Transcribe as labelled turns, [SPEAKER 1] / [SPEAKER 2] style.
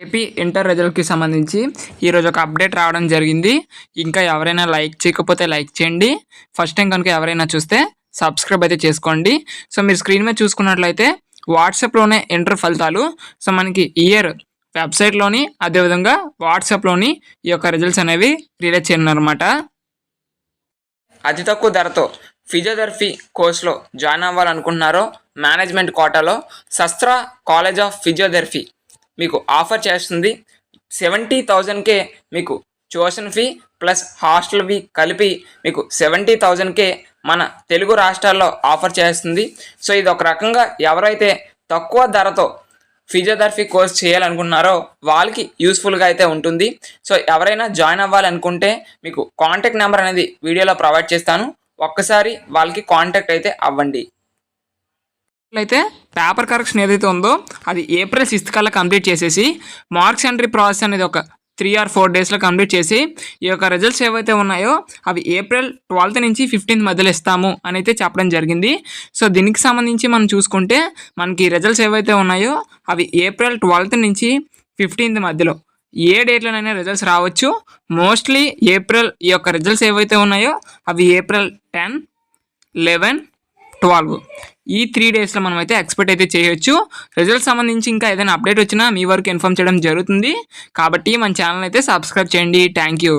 [SPEAKER 1] AP inter రిజల్ట్‌కి సంబంధించి ఈరోజు ఒక అప్డేట్ రావడం జరిగింది. ఇంకా ఎవరైనా లైక్ చేయకపోతే లైక్ చేయండి. ఫస్ట్ టైం కనుక ఎవరైనా చూస్తే సబ్స్క్రైబ్ అయితే చేసుకోండి. సో మీరు స్క్రీన్ మీద చూసుకున్నట్లయితే వాట్సాప్‌లోనే ఇంటర్ ఫలితాలు మనకి ఇయర్ వెబ్‌సైట్‌లోని అదేవిధంగా వాట్సాప్‌లోని ఈ యొక్క రిజల్ట్స్ అనేవి రిలీజ్ చేయనున్నారన్నమాట. అతి తక్కువ ధరతో ఫిజియోథెరపీ కోర్స్‌లో జాయిన్ అవ్వాలనుకుంటున్నారో మేనేజ్మెంట్ కోటాలో శస్త్ర కాలేజ్ ఆఫ్ ఫిజియోథెరపీ మీకు ఆఫర్ చేస్తుంది. 70,000కే మీకు tuition fee plus hostel fee కలిపి మీకు 70,000కే మన తెలుగు రాష్ట్రాల్లో ఆఫర్ చేస్తుంది. సో ఇది ఒక రకంగా ఎవరైతే తక్కువ ధరతో ఫిజియోథెరపీ కోర్స్ చేయాలనుకుంటున్నారో వాళ్ళకి యూస్ఫుల్గా అయితే ఉంటుంది. సో ఎవరైనా జాయిన్ అవ్వాలనుకుంటే మీకు కాంటాక్ట్ నెంబర్ అనేది వీడియోలో ప్రొవైడ్ చేస్తాను. ఒక్కసారి వాళ్ళకి కాంటాక్ట్ అయితే అవ్వండి. అయితే పేపర్ కరెక్షన్ ఏదైతే ఉందో అది ఏప్రిల్ 6th కల్లా కంప్లీట్ చేసేసి మార్క్స్ ఎంట్రీ ప్రాసెస్ అనేది ఒక 3 or 4 డేస్లో కంప్లీట్ చేసి ఈ యొక్క రిజల్ట్స్ ఏవైతే ఉన్నాయో అవి ఏప్రిల్ 12th నుంచి 15th మధ్యలో ఇస్తాము అని అయితే చెప్పడం జరిగింది. సో దీనికి సంబంధించి మనం చూసుకుంటే మనకి రిజల్ట్స్ ఏవైతే ఉన్నాయో అవి ఏప్రిల్ 12th నుంచి 15th మధ్యలో ఏ డేట్లోనైనా రిజల్ట్స్ రావచ్చు. మోస్ట్లీ ఏప్రిల్ ఈ యొక్క రిజల్ట్స్ ఏవైతే ఉన్నాయో అవి ఏప్రిల్ 10, 11, 12 ఈ 3 డేస్లో మనం అయితే ఎక్స్పెక్ట్ అయితే చేయొచ్చు. రిజల్ట్ సంబంధించి ఇంకా ఏదైనా అప్డేట్ వచ్చినా మీ వరకు ఇన్ఫామ్ చేయడం జరుగుతుంది. కాబట్టి మన ఛానల్ అయితే సబ్స్క్రైబ్ చేయండి. Thank you.